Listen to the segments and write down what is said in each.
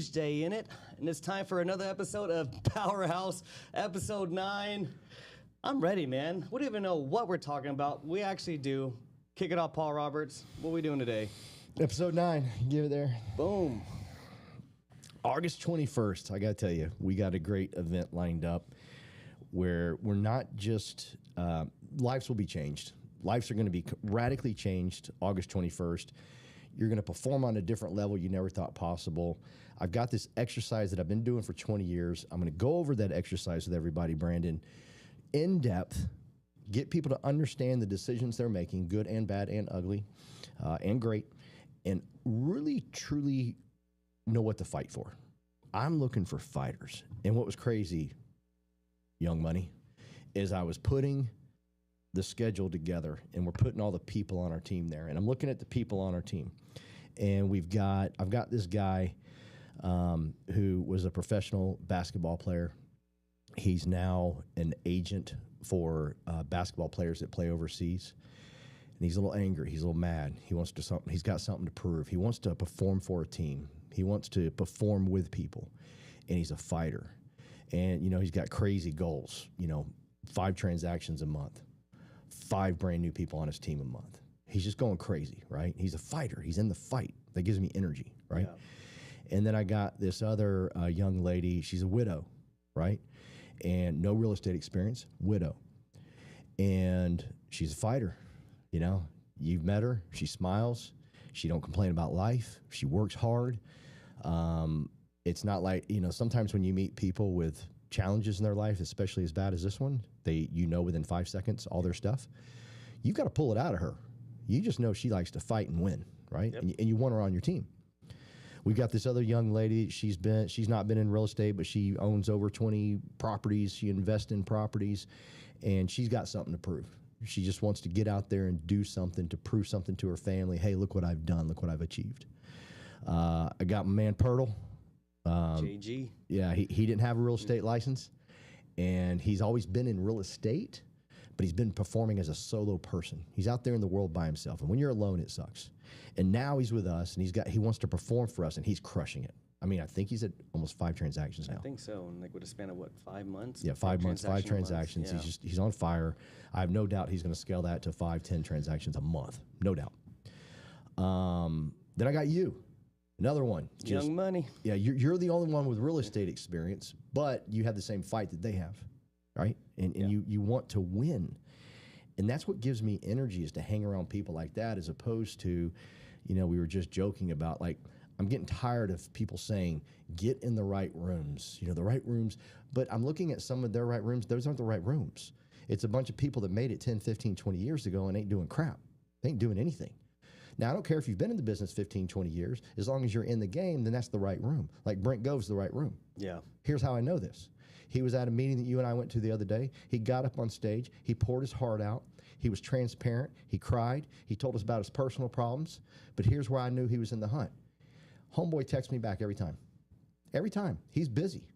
each day in it, and it's time for another episode of Powerhouse, episode 9. I'm ready, man. We don't even know what we're talking about. We actually do. Kick it off, Paul Roberts. What are we doing today? Episode 9. Give it there. Boom. August 21st. I got to tell you, we got a great event lined up where we're not just, lives will be changed. Lives are going to be radically changed August 21st. You're going to perform on a different level you never thought possible. I've got this exercise that I've been doing for 20 years. I'm going to go over that exercise with everybody, Brandon, in depth, get people to understand the decisions they're making, good and bad and ugly and great, and really, truly know what to fight for. I'm looking for fighters. And what was crazy, Young Money, is I was putting the schedule together and we're putting all the people on our team there. And I'm looking at the people on our team. And I've got this guy who was a professional basketball player. He's now an agent for basketball players that play overseas. And he's a little angry. He's a little mad. He's got something to prove. He wants to perform for a team. He wants to perform with people. And he's a fighter. And, you know, he's got crazy goals. You know, 5 transactions a month. 5 brand new people on his team a month. He's just going crazy, right? He's a fighter. He's in the fight. That gives me energy, right? Yeah. And then I got this other young lady. She's a widow, right? And no real estate experience, widow. And she's a fighter. You know, you've met her. She smiles. She don't complain about life. She works hard. It's not like, you know, sometimes when you meet people with challenges in their life, especially as bad as this one, you know within 5 seconds all their stuff. You've got to pull it out of her. You just know she likes to fight and win, right? Yep. And you want her on your team. We've got this other young lady. She's not been in real estate, but she owns over 20 properties. She invests in properties, and she's got something to prove. She just wants to get out there and do something to prove something to her family. Hey, look what I've done. Look what I've achieved. I got my man Pirtle. JG. Yeah, he didn't have a real estate license, and he's always been in real estate, but he's been performing as a solo person. He's out there in the world by himself, and when you're alone, it sucks. And now he's with us, and he wants to perform for us, and he's crushing it. I mean, I think he's at almost 5 transactions now. I think so, and like with a span of what, 5 months? Yeah, 5 months, 5 transactions. Yeah. He's on fire. I have no doubt he's going to scale that to 5, 10 transactions a month, no doubt. Then I got you. Another one. Young Money. Yeah, you're the only one with real estate experience, but you have the same fight that they have, right? And you want to win. And that's what gives me energy, is to hang around people like that, as opposed to, you know, we were just joking about, like, I'm getting tired of people saying, get in the right rooms, you know, the right rooms. But I'm looking at some of their right rooms. Those aren't the right rooms. It's a bunch of people that made it 10, 15, 20 years ago and ain't doing crap. They ain't doing anything. Now, I don't care if you've been in the business 15, 20 years. As long as you're in the game, then that's the right room. Like Brent Gove's the right room. Yeah. Here's how I know this. He was at a meeting that you and I went to the other day. He got up on stage. He poured his heart out. He was transparent. He cried. He told us about his personal problems. But here's where I knew he was in the hunt. Homeboy texts me back every time. Every time. He's busy.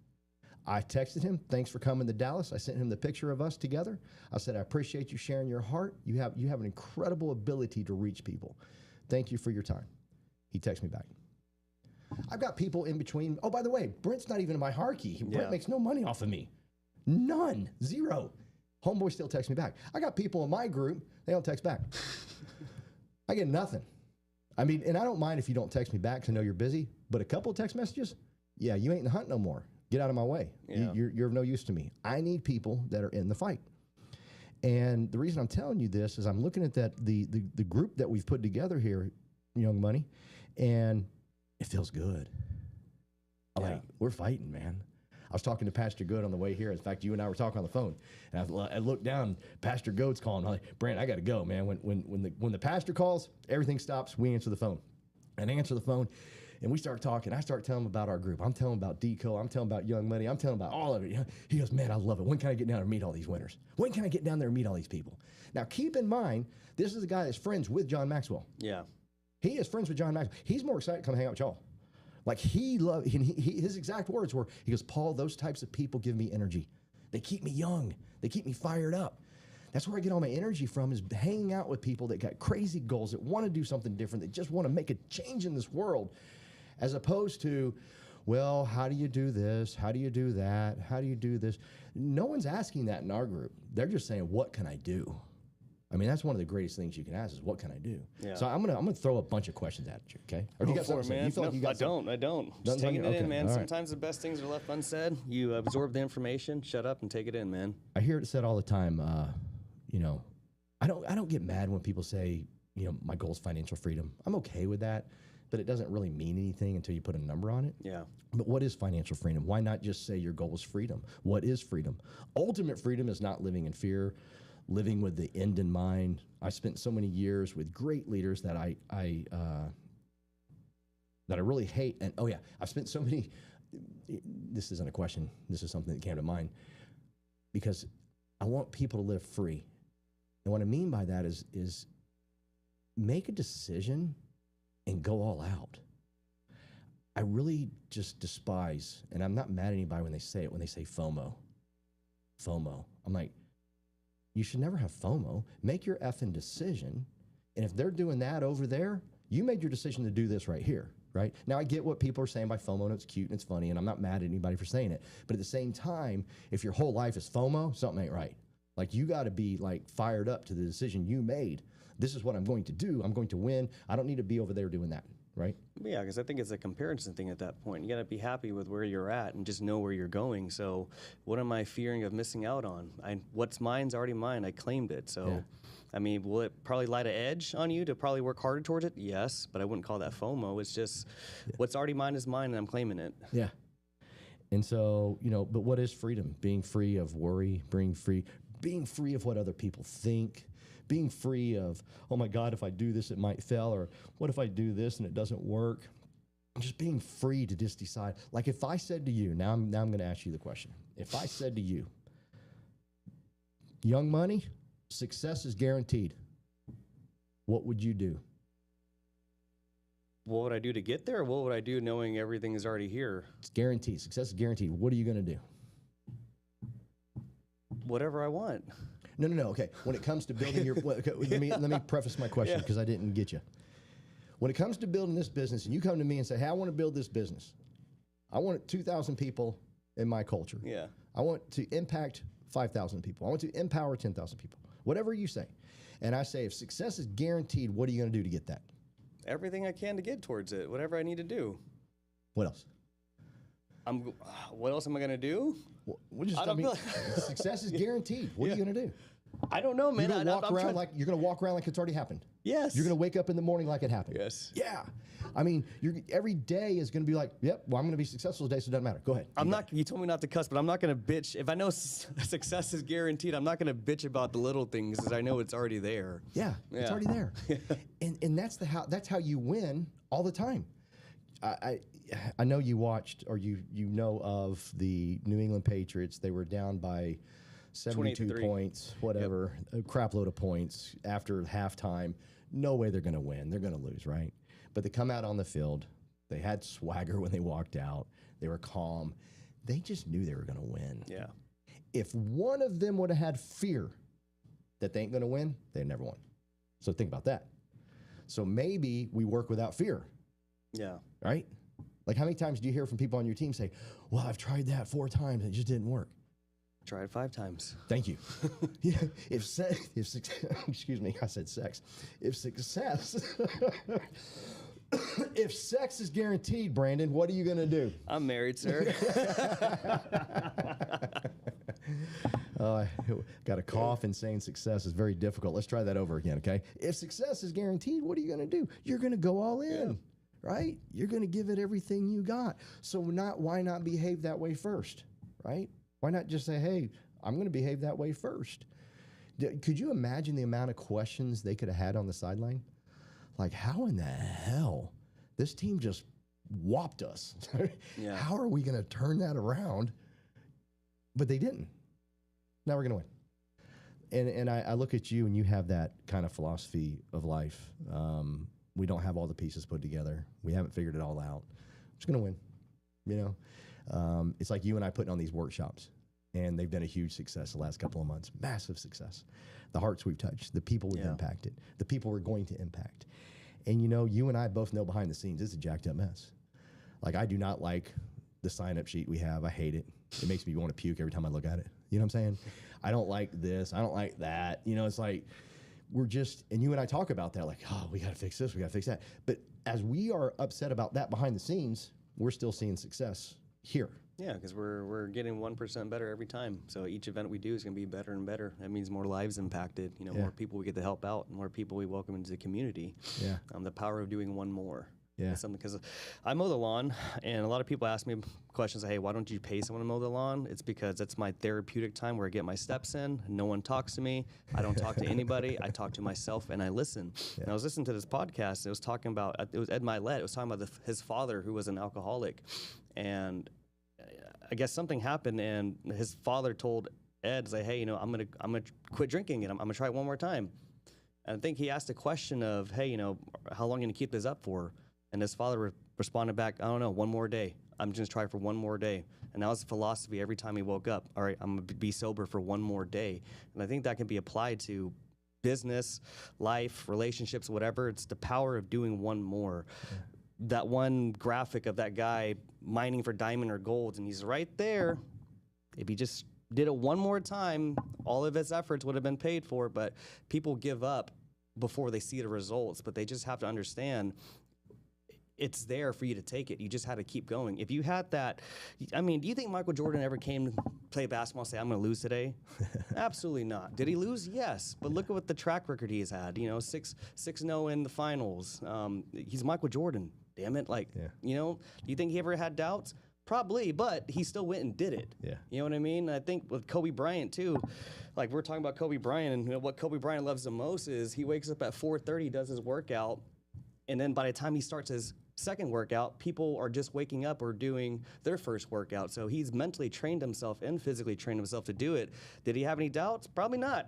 I texted him, thanks for coming to Dallas. I sent him the picture of us together. I said, I appreciate you sharing your heart. You have an incredible ability to reach people. Thank you for your time. He texts me back. I've got people in between. Oh, by the way, Brent's not even in my hierarchy. Brent makes no money off of me. None. 0. Homeboy still texts me back. I got people in my group, they don't text back. I get nothing. I mean, and I don't mind if you don't text me back because I know you're busy, but a couple of text messages, yeah, you ain't in the hunt no more. Get out of my way. Yeah. You're of no use to me. I need people that are in the fight. And the reason I'm telling you this is I'm looking at the group that we've put together here, Young Money, and it feels good. Yeah. Like, we're fighting, man. I was talking to Pastor Good on the way here. In fact, you and I were talking on the phone, and I looked down. Pastor Good's calling. I'm like, Brent, I got to go, man. When the pastor calls, everything stops. We answer the phone, and answer the phone, and we start talking. I start telling him about our group. I'm telling him about Deco. I'm telling him about Young Money. I'm telling him about all of it. He goes, man, I love it. When can I get down there and meet all these winners? When can I get down there and meet all these people? Now, keep in mind, this is a guy that's friends with John Maxwell. Yeah. He is friends with John Maxwell. He's more excited to come hang out with y'all. Like, his exact words were, he goes, Paul, those types of people give me energy. They keep me young. They keep me fired up. That's where I get all my energy from, is hanging out with people that got crazy goals, that want to do something different, that just want to make a change in this world, as opposed to, well, how do you do this? How do you do that? How do you do this? No one's asking that in our group. They're just saying, what can I do? I mean, that's one of the greatest things you can ask is, what can I do? Yeah. So I'm gonna throw a bunch of questions at you, okay? Or Go for it, man. You feel like you got I don't. Just Nothing taking on it you? in, Okay, man. all right. Sometimes the best things are left unsaid. You absorb the information, shut up, and take it in, man. I hear it said all the time. You know, I don't get mad when people say, you know, my goal is financial freedom. I'm okay with that, but it doesn't really mean anything until you put a number on it. Yeah. But what is financial freedom? Why not just say your goal is freedom? What is freedom? Ultimate freedom is not living in fear, living with the end in mind. I spent so many years with great leaders that I really hate. And oh yeah, I've spent so many. This isn't a question. This is something that came to mind because I want people to live free. And what I mean by that is make a decision and go all out. I really just despise, and I'm not mad at anybody when they say it, when they say FOMO. FOMO. I'm like, you should never have FOMO. Make your effing decision. And if they're doing that over there, you made your decision to do this right here, right? Now, I get what people are saying by FOMO, and it's cute and it's funny, and I'm not mad at anybody for saying it. But at the same time, if your whole life is FOMO, something ain't right. Like, you got to be, like, fired up to the decision you made. This is what I'm going to do. I'm going to win. I don't need to be over there doing that, right? Yeah, because I think it's a comparison thing at that point. You got to be happy with where you're at and just know where you're going. So what am I fearing of missing out on? What's mine's already mine. I claimed it. So, Yeah. I mean, will it probably light an edge on you to probably work harder towards it? Yes, but I wouldn't call that FOMO. It's just what's already mine is mine, and I'm claiming it. Yeah. And so, you know, but what is freedom? Being free of worry, being free of what other people think, being free of, oh my God, if I do this, it might fail, or what if I do this and it doesn't work? Just being free to just decide. Like if I said to you, now I'm going to ask you the question. If I said to you, Young Money, success is guaranteed, what would you do? What would I do to get there? Or what would I do knowing everything is already here? It's guaranteed. Success is guaranteed. What are you going to do? Whatever I want. No. Okay. When it comes to building your, okay, let me preface my question because I didn't get you. When it comes to building this business, and you come to me and say, "Hey, I want to build this business. I want 2,000 people in my culture. Yeah. I want to impact 5,000 people. I want to empower 10,000 people." Whatever you say, and I say, if success is guaranteed, what are you going to do to get that? Everything I can to get towards it. Whatever I need to do. What else? What else am I gonna do? Success is guaranteed. What are you gonna do? I don't know, man. You're gonna walk around like it's already happened. Yes. You're gonna wake up in the morning like it happened. Yes. Yeah. I mean, every day is gonna be like, yep. Well, I'm gonna be successful today, so it doesn't matter. Go ahead. You told me not to cuss, but I'm not gonna bitch. If I know success is guaranteed, I'm not gonna bitch about the little things, because I know it's already there. Yeah. It's already there. and that's how you win all the time. I know you watched, or you know of the New England Patriots. They were down by 72 points, whatever, a crap load of points after halftime. No way they're going to win. They're going to lose, right? But they come out on the field. They had swagger when they walked out. They were calm. They just knew they were going to win. Yeah. If one of them would have had fear that they ain't going to win, they'd never won. So think about that. So maybe we work without fear. Yeah. Right? Like, how many times do you hear from people on your team say, well, I've tried that 4 times and it just didn't work? Tried 5 times. Thank you. Yeah. Excuse me, I said sex. If success, if sex is guaranteed, Brandon, what are you going to do? I'm married, sir. Oh, I got a cough, and saying success is very difficult. Let's try that over again, okay? If success is guaranteed, what are you going to do? You're going to go all in. Right? You're going to give it everything you got. So why not behave that way first, right? Why not just say, hey, I'm going to behave that way first? Could you imagine the amount of questions they could have had on the sideline? Like, how in the hell? This team just whopped us. Yeah. How are we going to turn that around? But they didn't. Now we're going to win. And I look at you, and you have that kind of philosophy of life. We don't have all the pieces put together. We haven't figured it all out. I'm just going to win. You know, it's like you and I putting on these workshops, and they've been a huge success the last couple of months. Massive success. The hearts we've touched, the people we've impacted, the people we're going to impact. And, you know, you and I both know behind the scenes, it's a jacked up mess. Like, I do not like the sign-up sheet we have. I hate it. It makes me want to puke every time I look at it. You know what I'm saying? I don't like this. I don't like that. You know, it's like we're just, and you and I talk about that, like, oh, we got to fix this. We got to fix that. But as we are upset about that behind the scenes, we're still seeing success here. Yeah, because we're getting 1% better every time. So each event we do is going to be better and better. That means more lives impacted. You know, more people we get to help out, more people we welcome into the community. Yeah. The power of doing one more. Yeah. That's something, because I mow the lawn, and a lot of people ask me questions like, hey, why don't you pay someone to mow the lawn? It's because it's my therapeutic time where I get my steps in. No one talks to me. I don't talk to anybody. I talk to myself, and I listen. And I was listening to this podcast, and it was talking about, it was Ed Milet. It was talking about his father, who was an alcoholic. And I guess something happened, and his father told Ed, like, hey, you know, I'm gonna quit drinking, and I'm gonna try it one more time. And I think he asked a question of, hey, you know, how long are you gonna keep this up for? And his father responded back, I don't know, one more day. I'm just trying for one more day. And that was the philosophy every time he woke up. All right, I'm going to be sober for one more day. And I think that can be applied to business, life, relationships, whatever. It's the power of doing one more. Yeah. That one graphic of that guy mining for diamond or gold, and he's right there. If he just did it one more time, all of his efforts would have been paid for. But people give up before they see the results. But they just have to understand it's there for you to take it. You just had to keep going. If you had that, I mean, do you think Michael Jordan ever came to play basketball and say, I'm going to lose today? Absolutely not. Did he lose? Yes. But look at what the track record he's had. You know, 6-0 in the finals. He's Michael Jordan. Damn it. Like, you know, do you think he ever had doubts? Probably, but he still went and did it. Yeah. You know what I mean? I think with Kobe Bryant, too, like we're talking about Kobe Bryant, and you know, what Kobe Bryant loves the most is he wakes up at 4:30, does his workout, and then by the time he starts his second workout, people are just waking up or doing their first workout. So he's mentally trained himself and physically trained himself to do it. Did he have any doubts? Probably not,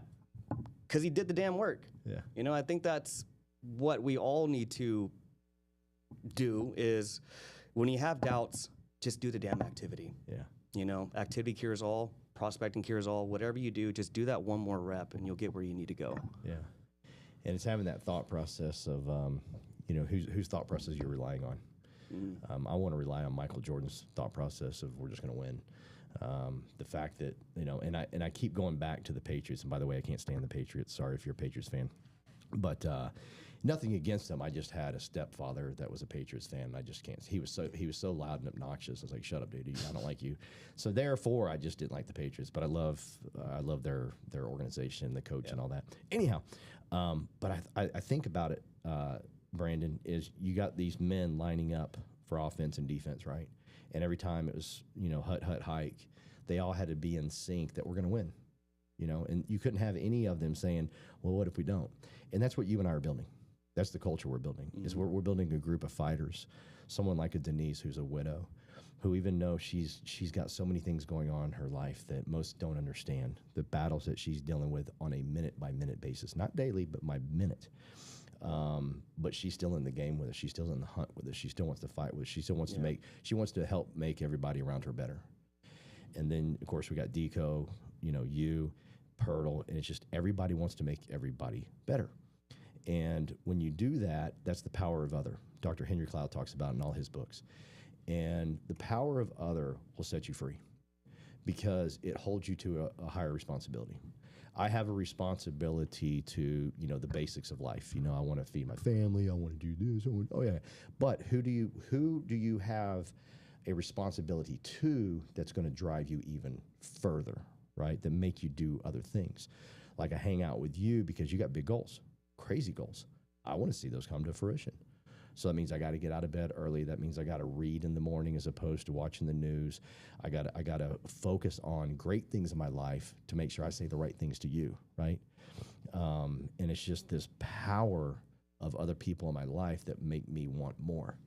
because he did the damn work. Yeah. You know, I think that's what we all need to do is when you have doubts, just do the damn activity. Yeah. You know, activity cures all, prospecting cures all. Whatever you do, just do that one more rep and you'll get where you need to go. Yeah. And it's having that thought process of, you know, whose thought process you're relying on. I want to rely on Michael Jordan's thought process of we're just going to win. The fact that, you know, and I keep going back to the Patriots. And by the way, I can't stand the Patriots. Sorry if you're a Patriots fan. But nothing against them. I just had a stepfather that was a Patriots fan. And I just can't. He was so loud and obnoxious. I was like, shut up, dude. I don't like you. So therefore, I just didn't like the Patriots. But I love their organization, the coach, and all that. Anyhow, but I think about it. Brandon, is you got these men lining up for offense and defense, right? And every time it was, you know, hut, hike, they all had to be in sync that we're going to win, you know, and you couldn't have any of them saying, well, what if we don't? And that's what you and I are building. That's the culture we're building, is we're building a group of fighters, someone like a Denise who's a widow, who even though she's got so many things going on in her life that most don't understand, the battles that she's dealing with on a minute-by-minute basis, not daily, but by minute. But she's still in the game with us. She's still in the hunt with us. She still wants to fight with us. She still wants to help make everybody around her better. And then, of course, we got Deco, you know, you, Pirtle, and it's just everybody wants to make everybody better. And when you do that, that's the power of other. Dr. Henry Cloud talks about it in all his books. And the power of other will set you free because it holds you to a higher responsibility. I have a responsibility to, you know, the basics of life. You know, I want to feed my family. I want to do this. Oh yeah. But who do you have a responsibility to that's going to drive you even further, right? That make you do other things. Like I hang out with you because you got big goals, crazy goals. I want to see those come to fruition. So that means I got to get out of bed early. That means I got to read in the morning as opposed to watching the news. I got to focus on great things in my life to make sure I say the right things to you, right? And it's just this power of other people in my life that make me want more.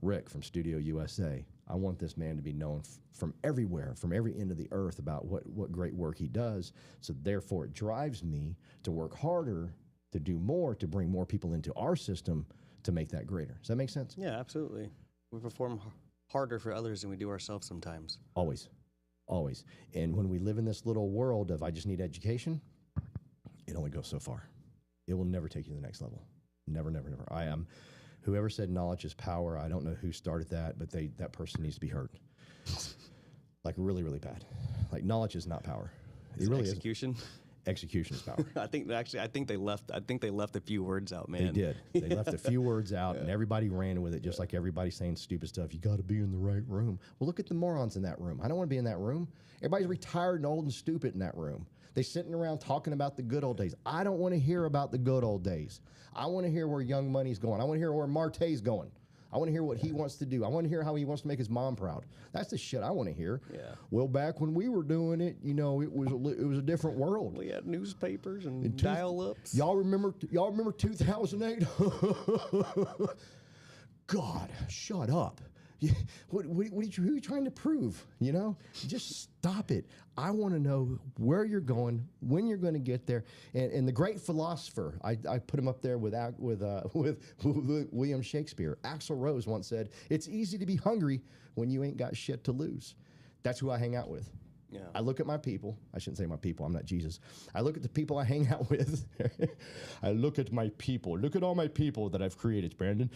Rick from Studio USA, I want this man to be known from everywhere, from every end of the earth about what great work he does. So therefore it drives me to work harder, to do more, to bring more people into our system to make that greater. Does that make sense? Yeah, absolutely. We perform harder for others than we do ourselves sometimes. Always. Always. And when we live in this little world of I just need education, it only goes so far. It will never take you to the next level. Never, never, never. Whoever said knowledge is power, I don't know who started that, but that person needs to be heard. like really, really bad. Like knowledge is not power. It really is. Execution. Execution is power. I think they left a few words out, man. They did. They left a few words out, and everybody ran with it, just like everybody saying stupid stuff. You got to be in the right room. Well, look at the morons in that room. I don't want to be in that room. Everybody's retired and old and stupid in that room. They're sitting around talking about the good old days. I don't want to hear about the good old days. I want to hear where Young Money's going. I want to hear where Marte's going. I want to hear what he wants to do. I want to hear how he wants to make his mom proud. That's the shit I want to hear. Yeah. Well, back when we were doing it, you know, it was a different world. We had newspapers and dial-ups. Y'all remember 2008? God, shut up. Who are you trying to prove? You know, just stop it. I want to know where you're going, when you're going to get there. And the great philosopher, I put him up there with William Shakespeare. Axl Rose once said, "It's easy to be hungry when you ain't got shit to lose." That's who I hang out with. Yeah. I look at my people. I shouldn't say my people. I'm not Jesus. I look at the people I hang out with. I look at my people. Look at all my people that I've created, Brandon.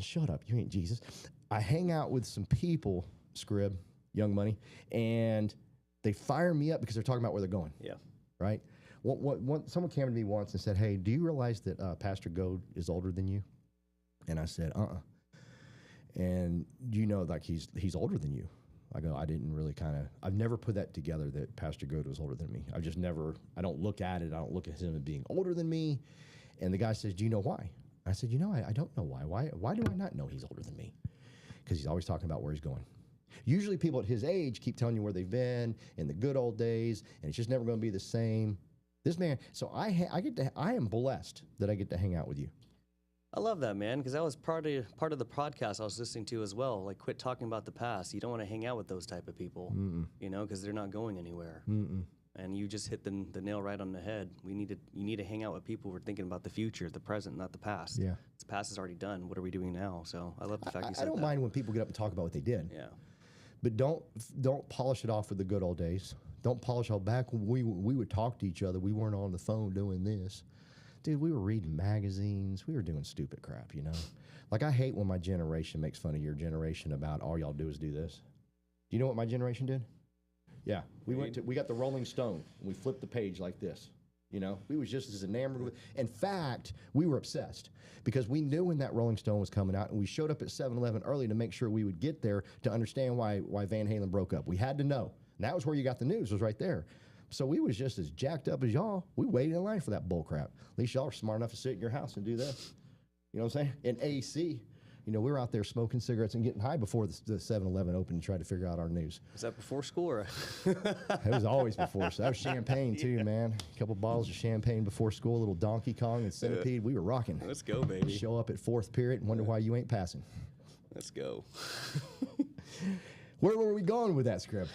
Shut up. You ain't Jesus. I hang out with some people, Scrib, Young Money, and they fire me up because they're talking about where they're going. Yeah. Right? Someone came to me once and said, "Hey, do you realize that Pastor Goad is older than you?" And I said, "Uh-uh." "And do you know, like, he's older than you?" I go, "I didn't really I've never put that together that Pastor Goad was older than me. I don't look at it. I don't look at him as being older than me." And the guy says, "Do you know why?" I said, I don't know why. Why do I not know he's older than me? Because he's always talking about where he's going. Usually people at his age keep telling you where they've been in the good old days, and it's just never going to be the same. This man, so I am blessed that I get to hang out with you. I love that, man, because that was part of the podcast I was listening to as well. Like, quit talking about the past. You don't want to hang out with those type of people, you know, because they're not going anywhere. And you just hit the nail right on the head. You need to hang out with people who are thinking about the future, the present, not the past. Yeah. The past is already done. What are we doing now? So I love the fact you said that. I don't mind when people get up and talk about what they did. Yeah. But don't polish it off with the good old days. Don't polish all back when we would talk to each other. We weren't on the phone doing this. Dude, we were reading magazines. We were doing stupid crap, you know? Like, I hate when my generation makes fun of your generation about all y'all do is do this. Do you know what my generation did? Yeah, we got the Rolling Stone, and we flipped the page like this. You know, we was just as enamored with. In fact, we were obsessed because we knew when that Rolling Stone was coming out, and we showed up at 7-Eleven early to make sure we would get there to understand why Van Halen broke up. We had to know, and that was where you got the news, was right there. So we was just as jacked up as y'all. We waited in line for that bull crap. At least y'all are smart enough to sit in your house and do this. You know what I'm saying? In AC. You know, we were out there smoking cigarettes and getting high before the 7-Eleven opened to try to figure out our news. Was that before school or? It was always before. So that was champagne too, man. A couple bottles of champagne before school, a little Donkey Kong and Centipede. We were rocking. Let's go, baby. Show up at fourth period and wonder why you ain't passing. Let's go. Where were we going with that script?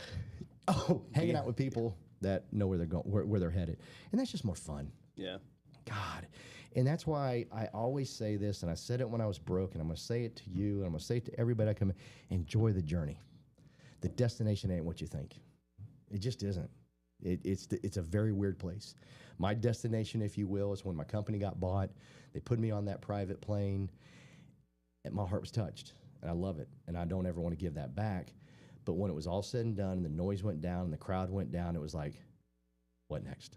Oh, hanging out with people that know where they're going, where they're headed. And that's just more fun. Yeah. God. And that's why I always say this, and I said it when I was broke, and I'm going to say it to you, and I'm going to say it to everybody I come in. Enjoy the journey. The destination ain't what you think. It just isn't. It's a very weird place. My destination, if you will, is when my company got bought. They put me on that private plane, and my heart was touched. And I love it, and I don't ever want to give that back. But when it was all said and done, and the noise went down, and the crowd went down, it was like, what next?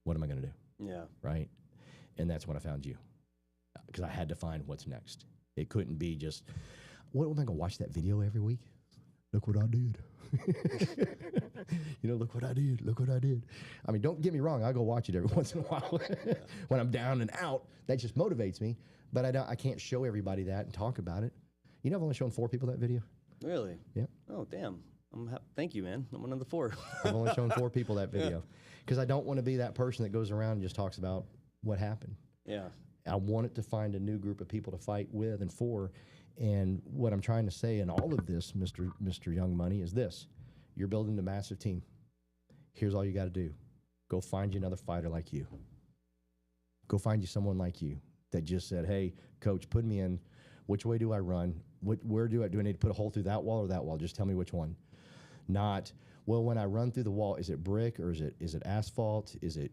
What am I going to do? Yeah. Right? And that's when I found you, because I had to find what's next. It couldn't be just, what am I going to watch that video every week? Look what I did. You know, look what I did. Look what I did. I mean, don't get me wrong. I'll go watch it every once in a while when I'm down and out. That just motivates me. But I can't show everybody that and talk about it. You know, I've only shown 4 people that video. Really? Yeah. Oh, damn. Thank you, man. I'm one of the 4. I've only shown 4 people that video because I don't want to be that person that goes around and just talks about what happened. Yeah. I wanted to find a new group of people to fight with and for. And what I'm trying to say in all of this, Mr. Young Money, is this. You're building a massive team. Here's all you got to do. Go find you another fighter like you. Go find you someone like you that just said, hey, coach, put me in. Which way do I run? Where do I need to put a hole through that wall or that wall? Just tell me which one. Not, well, when I run through the wall, is it brick or is it asphalt? Is it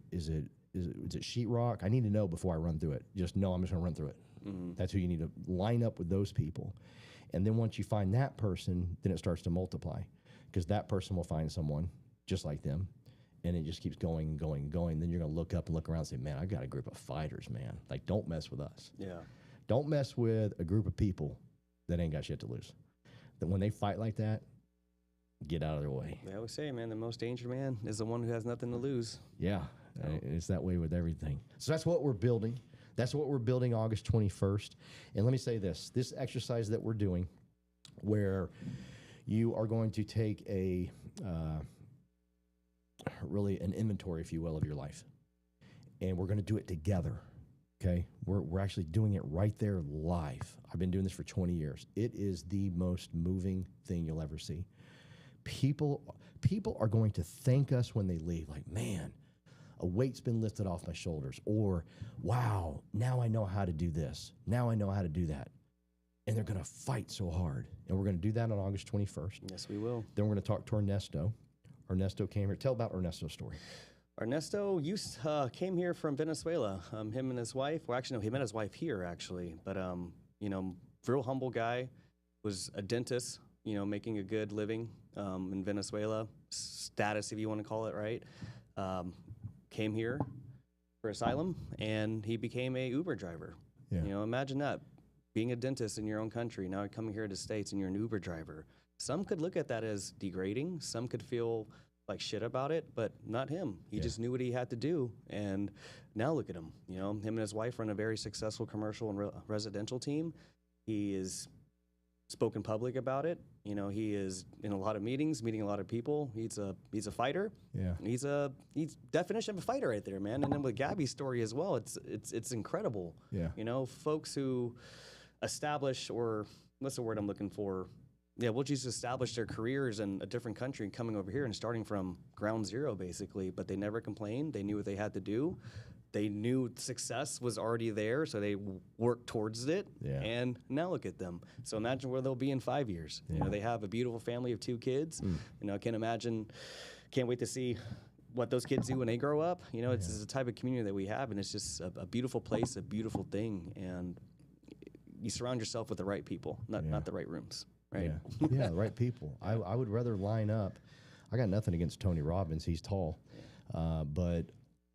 sheetrock? I need to know before I run through it. Just know I'm just going to run through it. Mm-hmm. That's who you need to line up with, those people. And then once you find that person, then it starts to multiply. because that person will find someone just like them. And it just keeps going and going and going. Then you're going to look up and look around and say, man, I've got a group of fighters, man. Like, don't mess with us. Yeah. Don't mess with a group of people that ain't got shit to lose. That when they fight like that, get out of their way. They always say, man, the most dangerous man is the one who has nothing to lose. Yeah. It's that way with everything. So that's what we're building. That's what we're building August 21st. And let me say this exercise that we're doing where you are going to take a, really an inventory, if you will, of your life. And we're going to do it together, okay? We're actually doing it right there live. I've been doing this for 20 years. It is the most moving thing you'll ever see. People are going to thank us when they leave, like, man, a weight's been lifted off my shoulders, or, wow, now I know how to do this. Now I know how to do that. And they're going to fight so hard. And we're going to do that on August 21st. Yes, we will. Then we're going to talk to Ernesto. Ernesto came here. Tell about Ernesto's story. Ernesto came here from Venezuela. Him and his wife. Well, actually, no, he met his wife here, actually. But, real humble guy. Was a dentist, making a good living in Venezuela. Status, if you want to call it, right? Came here for asylum, and he became a Uber driver. Yeah. Imagine that. Being a dentist in your own country, now coming here to the States and you're an Uber driver. Some could look at that as degrading. Some could feel like shit about it, but not him. He just knew what he had to do, and now look at him. Him and his wife run a very successful commercial and residential team. He is spoken public about it. He is in a lot of meetings, meeting a lot of people. He's a fighter. Yeah. He's definition of a fighter right there, man. And then with Gabby's story as well, it's incredible. Yeah. Folks who establish, or what's the word I'm looking for? Yeah, we'll just establish their careers in a different country and coming over here and starting from ground zero, basically. But they never complained. They knew what they had to do. They knew success was already there, so they worked towards it. Yeah. And now look at them. So imagine where they'll be in 5 years. Yeah. They have a beautiful family of 2 kids. Can't wait to see what those kids do when they grow up. It's the type of community that we have, and it's just a beautiful place, a beautiful thing. And you surround yourself with the right people, not the right rooms. Right? Yeah, the right people. I would rather line up. I got nothing against Tony Robbins. He's tall. But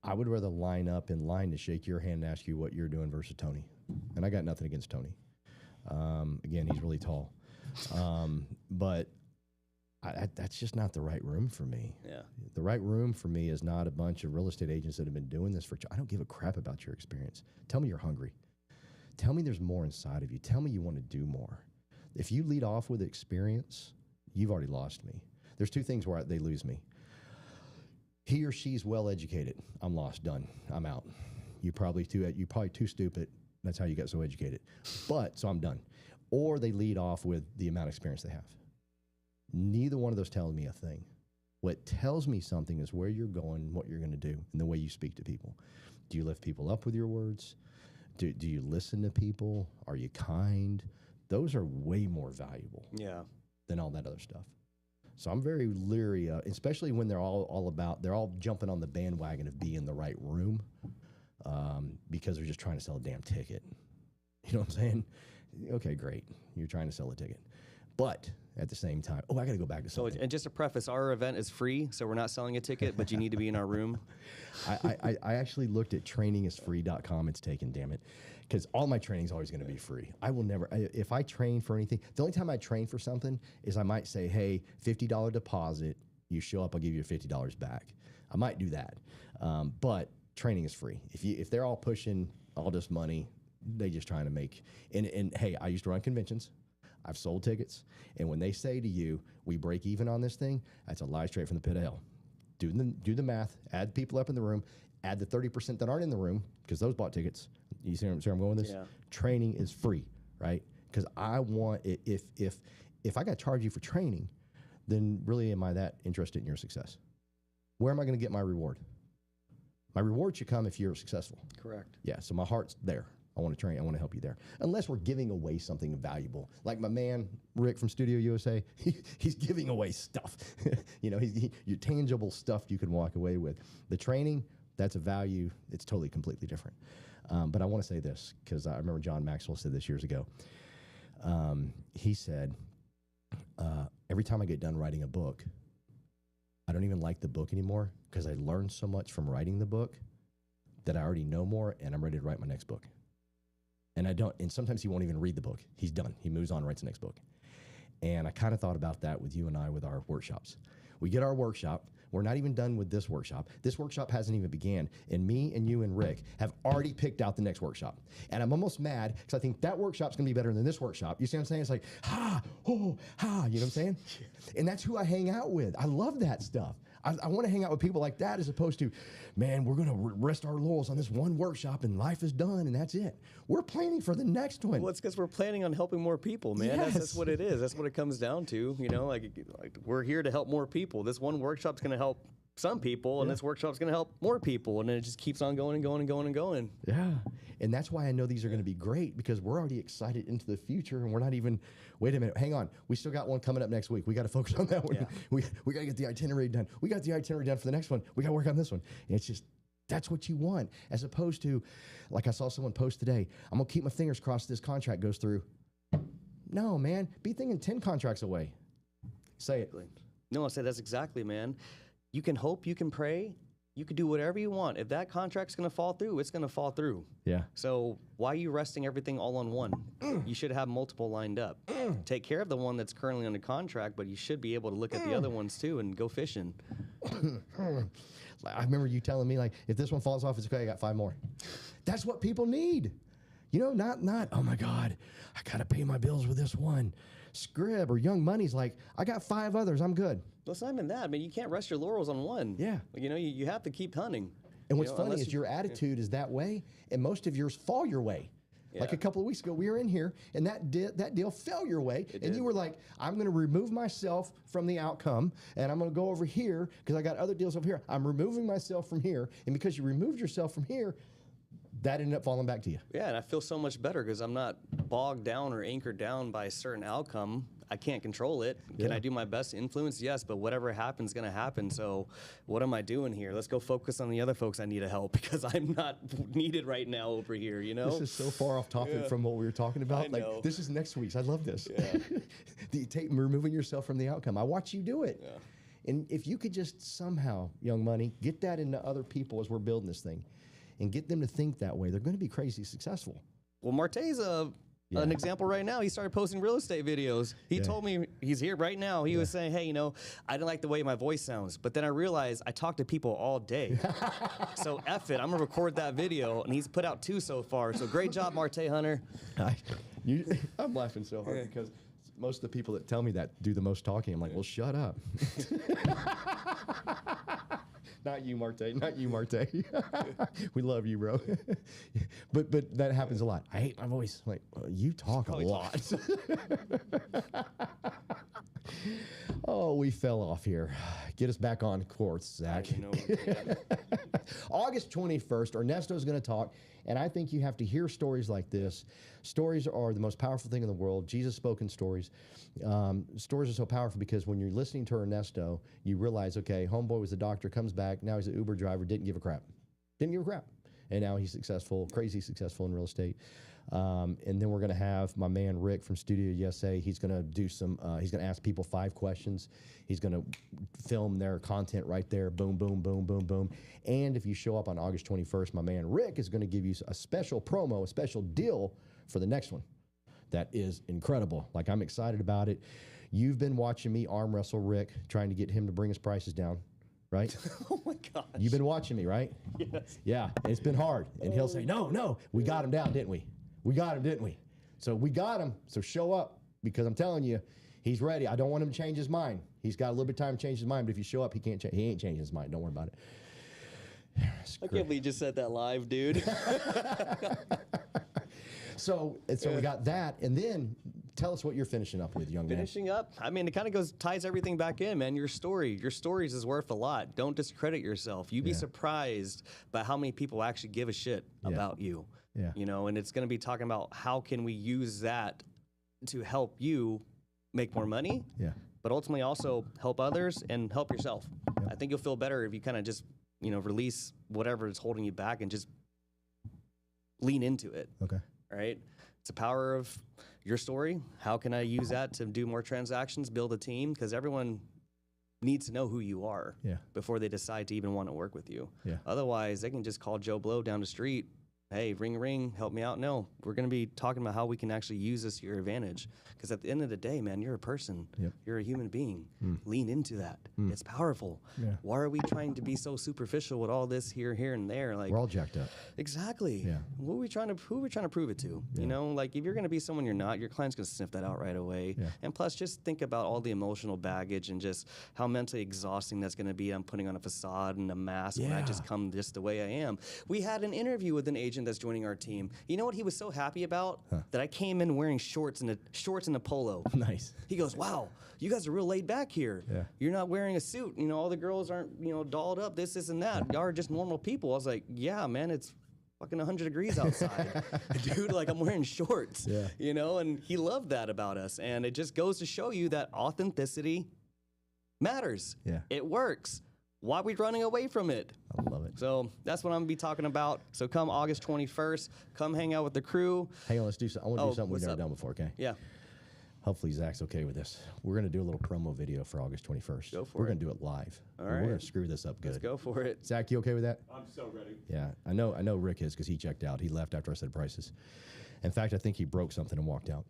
I would rather line up in line to shake your hand and ask you what you're doing versus Tony. And I got nothing against Tony. Again, he's really tall. But that's just not the right room for me. Yeah. The right room for me is not a bunch of real estate agents that have been doing this I don't give a crap about your experience. Tell me you're hungry. Tell me there's more inside of you. Tell me you want to do more. If you lead off with experience, you've already lost me. There's 2 things where they lose me. He or she's well educated. I'm lost. Done. I'm out. You're probably too stupid. That's how you get so educated. So I'm done. Or they lead off with the amount of experience they have. Neither one of those tells me a thing. What tells me something is where you're going, what you're going to do, and the way you speak to people. Do you lift people up with your words? Do you listen to people? Are you kind? Those are way more valuable than all that other stuff. So I'm very leery, especially when they're all jumping on the bandwagon of being in the right room because they're just trying to sell a damn ticket. You know what I'm saying? Okay, great. You're trying to sell a ticket. But at the same time, I got to go back to something. So, and just to preface, our event is free, so we're not selling a ticket, but you need to be in our room. I actually looked at trainingisfree.com. It's taken, damn it, because all my training is always going to be free. I will never, if I train for anything, the only time I train for something is I might say, hey, $50 deposit, you show up, I'll give you $50 back. I might do that. But training is free. If they're all pushing all this money, they just trying to make, and hey, I used to run conventions. I've sold tickets. And when they say to you, we break even on this thing, that's a lie straight from the pit of hell. Do the math, add people up in the room, add the 30% that aren't in the room, because those bought tickets. You see where I'm going with this? Yeah. Training is free, right? Because I want, if I got to charge you for training, then really am I that interested in your success? Where am I going to get my reward? My reward should come if you're successful. Correct. Yeah, so my heart's there. I want to train. I want to help you there. Unless we're giving away something valuable. Like my man, Rick from Studio USA, he's giving away stuff. Your tangible stuff you can walk away with. The training, that's a value. It's totally, completely different. But I want to say this, because I remember John Maxwell said this years ago. He said, every time I get done writing a book, I don't even like the book anymore because I learned so much from writing the book that I already know more and I'm ready to write my next book. And sometimes he won't even read the book. He's done. He moves on, writes the next book. And I kind of thought about that with you and I with our workshops. We get our workshop. We're not even done with this workshop. This workshop hasn't even began. And me and you and Rick have already picked out the next workshop. And I'm almost mad because I think that workshop's going to be better than this workshop. You see what I'm saying? It's like, you know what I'm saying? And that's who I hang out with. I love that stuff. I want to hang out with people like that as opposed to, man, we're going to rest our laurels on this one workshop and life is done and that's it. We're planning for the next one. Well, it's because we're planning on helping more people, man. Yes. That's what it is. That's what it comes down to. You know, like we're here to help more people. This one workshop's going to help some people, and this workshop's going to help more people, and then it just keeps on going and going and going and going. Yeah, and that's why I know these are going to be great because we're already excited into the future, and we're not even. Wait a minute, hang on. We still got one coming up next week. We got to focus on that one. Yeah. We got to get the itinerary done. We got the itinerary done for the next one. We got to work on this one. And it's just that's what you want, as opposed to, like I saw someone post today. I'm gonna keep my fingers crossed this contract goes through. No, man, be thinking 10 contracts away. Say it. No, I said that's exactly, man. You can hope, you can pray, you can do whatever you want. If that contract's going to fall through, it's going to fall through. Yeah. So why are you resting everything all on one? You should have multiple lined up. Take care of the one that's currently under contract, but you should be able to look at the other ones too and go fishing. I remember you telling me, like, if this one falls off, it's okay, I got 5 more. That's what people need. You know, not, oh my God, I got to pay my bills with this one. Scrib or Young Money's like, I got 5 others, I'm good. Well, it's not even that. I mean, you can't rest your laurels on one. Yeah. You know, you have to keep hunting. And what's funny is your attitude is that way, and most of yours fall your way. Yeah. Like a couple of weeks ago, we were in here, and that deal fell your way, and you were like, I'm going to remove myself from the outcome, and I'm going to go over here because I got other deals over here. I'm removing myself from here, and because you removed yourself from here, that ended up falling back to you. Yeah, and I feel so much better because I'm not bogged down or anchored down by a certain outcome. I can't control it. Can I do my best to influence? Yes, but whatever happens is going to happen. So what am I doing here? Let's go focus on the other folks I need to help because I'm not needed right now over here, you know? This is so far off topic from what we were talking about. I know. This is next week's. I love this. Yeah. Removing yourself from the outcome. I watch you do it. Yeah. And if you could just somehow, Young Money, get that into other people as we're building this thing and get them to think that way, they're going to be crazy successful. Well, Marte's an example right now. He started posting real estate videos. He told me he's here right now. He was saying, hey, you know, I didn't like the way my voice sounds. But then I realized I talk to people all day. So F it. I'm going to record that video. And he's put out 2 so far. So great job, Marte Hunter. I'm laughing so hard because most of the people that tell me that do the most talking. I'm like, well, shut up. Not you, Marte. Not you, Marte. We love you, bro. but that happens a lot. I hate my voice. Like, you talk a lot. Oh, we fell off here. Get us back on course, Zach. August 21st, Ernesto is going to talk, and I think you have to hear stories like this. Stories are the most powerful thing in the world. Jesus spoke in stories. Stories are so powerful because when you're listening to Ernesto, you realize, okay, homeboy was a doctor, comes back, now he's an Uber driver, didn't give a crap. Didn't give a crap. And now he's successful, crazy successful in real estate. And then we're going to have my man Rick from Studio USA. He's going to do some, he's going to ask people 5 questions. He's going to film their content right there. Boom, boom, boom, boom, boom. And if you show up on August 21st, my man Rick is going to give you a special promo, a special deal for the next one. That is incredible. Like, I'm excited about it. You've been watching me arm wrestle Rick, trying to get him to bring his prices down. Right? Oh my gosh. You've been watching me, right? Yes. Yeah, it's been hard. And he'll say, no, we got him down, didn't we? We got him, didn't we? So we got him, so show up, because I'm telling you, he's ready. I don't want him to change his mind. He's got a little bit of time to change his mind, but if you show up, he ain't changing his mind. Don't worry about it. I can't believe you just said that live, dude. So we got that, and then tell us what you're finishing up with, young man. Finishing up, I mean, it kind of ties everything back in, man. Your stories is worth a lot. Don't discredit yourself. You'd be surprised by how many people actually give a shit about you. Yeah. You know, and it's going to be talking about how can we use that to help you make more money. Yeah. But ultimately also help others and help yourself. Yeah. I think you'll feel better if you kind of just, you know, release whatever is holding you back and just lean into it. Okay. Right? It's the power of your story. How can I use that to do more transactions, build a team? Because everyone needs to know who you are before they decide to even want to work with you. Yeah. Otherwise, they can just call Joe Blow down the street. Hey, ring, ring, help me out. No, we're going to be talking about how we can actually use this to your advantage. Because at the end of the day, man, you're a person. Yep. You're a human being. Lean into that. It's powerful. Yeah. Why are we trying to be so superficial with all this here, and there? Like, We're all jacked up. exactly. Yeah. Who are we trying to prove it to? Yeah. You know, like if you're going to be someone you're not, your client's going to sniff that out right away. Yeah. And plus, just think about all the emotional baggage and just how mentally exhausting that's going to be. I'm putting on a facade and a mask when I just come just the way I am. We had an interview with an agent that's joining our team. You know what he was so happy about? That I came in wearing shorts and a polo. Nice. He goes, wow, you guys are real laid back here. Yeah. You're not wearing a suit. You know, all the girls aren't, dolled up, this, and that. Y'all are just normal people. I was like, yeah, man, it's fucking 100 degrees outside. Dude, like I'm wearing shorts, and he loved that about us. And it just goes to show you that authenticity matters. Yeah. It works. Why are we running away from it? I love it. So that's what I'm going to be talking about. So come August 21st, come hang out with the crew. Hang on, let's do something. I want to do something we've never up? done before, okay? Yeah. Hopefully Zach's okay with this. We're going to do a little promo video for August 21st. Go for We're it. going to do it live. All We're right. going to screw this up good. Let's go for it. Zach, you okay with that? I'm so ready. Yeah, I know Rick is because he checked out. He left after I said prices. In fact, I think he broke something and walked out.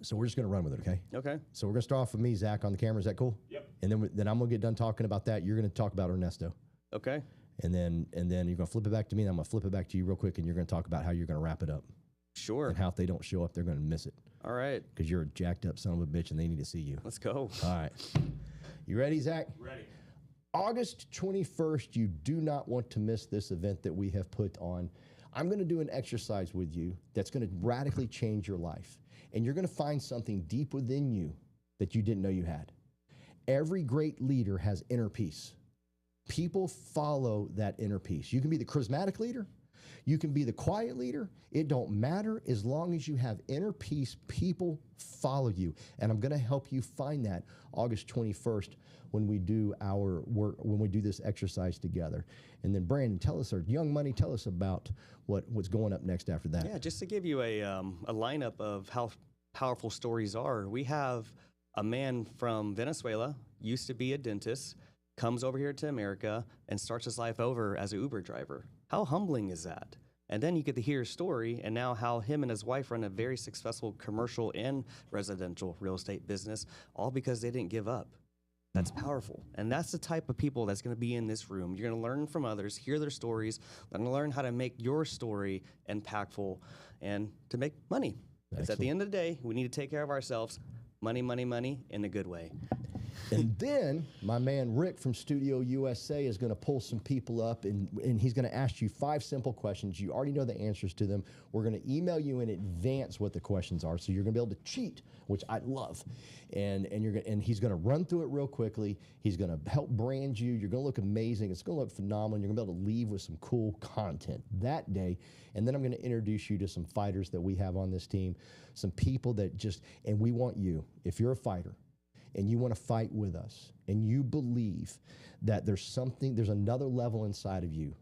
So we're just going to run with it, okay? Okay. So we're going to start off with me, Zach, on the camera. Is that cool? Yep. And then I'm going to get done talking about that. You're going to talk about Ernesto. Okay. And then you're going to flip it back to me, and I'm going to flip it back to you real quick, and you're going to talk about how you're going to wrap it up. Sure. And how if they don't show up, they're going to miss it. All right. Because you're a jacked up son of a bitch, and they need to see you. Let's go. All right. You ready, Zach? Ready. August 21st, you do not want to miss this event that we have put on. I'm going to do an exercise with you that's going to radically change your life. And you're going to find something deep within you that you didn't know you had. Every great leader has inner peace. People follow that inner peace. You can be the charismatic leader. You can be the quiet leader. It don't matter. As long as you have inner peace, people follow you. And I'm going to help you find that August 21st when we do our work, when we do this exercise together. And then Brandon, tell us, or Young Money, tell us about what's going up next after that. Yeah, just to give you a lineup of how powerful stories are. We have a man from Venezuela, used to be a dentist, comes over here to America and starts his life over as an Uber driver. How humbling is that? And then you get to hear his story and now how him and his wife run a very successful commercial and residential real estate business, all because they didn't give up. That's powerful. And that's the type of people that's going to be in this room. You're going to learn from others, hear their stories, and learn how to make your story impactful and to make money. Because at the end of the day, we need to take care of ourselves. Money, money, money in a good way. And then my man Rick from Studio USA is going to pull some people up, and he's going to ask you 5 simple questions. You already know the answers to them. We're going to email you in advance what the questions are, so you're going to be able to cheat, which I love. And he's going to run through it real quickly. He's going to help brand you. You're going to look amazing. It's going to look phenomenal. You're going to be able to leave with some cool content that day. And then I'm going to introduce you to some fighters that we have on this team, some people that and we want you, if you're a fighter, and you want to fight with us, and you believe that there's another level inside of you,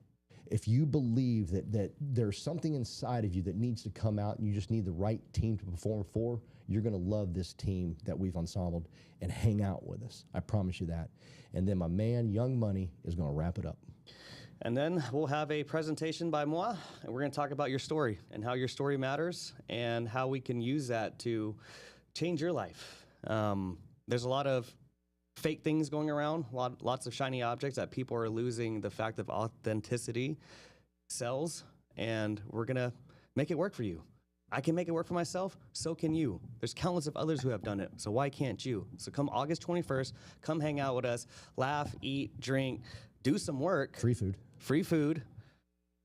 if you believe that there's something inside of you that needs to come out and you just need the right team to perform for, you're going to love this team that we've ensembled and hang out with us. I promise you that. And then my man, Young Money, is going to wrap it up. And then we'll have a presentation by moi, and we're going to talk about your story and how your story matters and how we can use that to change your life. There's a lot of fake things going around, lots of shiny objects that people are losing the fact of authenticity sells, and we're going to make it work for you. I can make it work for myself, so can you. There's countless of others who have done it, so why can't you? So come August 21st, come hang out with us, laugh, eat, drink, do some work. Free food.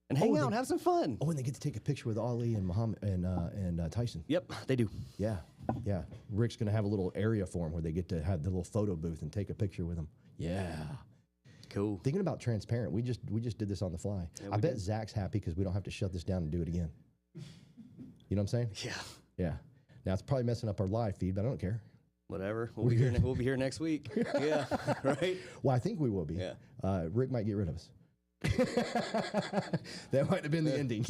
And hang out and have some fun. Oh, and they get to take a picture with Ali and Muhammad and Tyson. Yep, they do. Yeah. Rick's going to have a little area for them where they get to have the little photo booth and take a picture with them. Yeah. Cool. Thinking about transparent, we just did this on the fly. Yeah, I bet Zach's happy because we don't have to shut this down and do it again. You know what I'm saying? Yeah. Yeah. Now it's probably messing up our live feed, but I don't care. Whatever. We'll be here next week. Yeah. Right. Well, I think we will be. Yeah. Rick might get rid of us. That might have been the ending.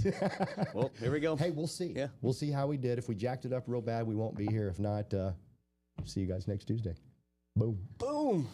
Well, here we go. Hey, we'll see. Yeah. We'll see how we did. If we jacked it up real bad, we won't be here. If not, see you guys next Tuesday. Boom. Boom.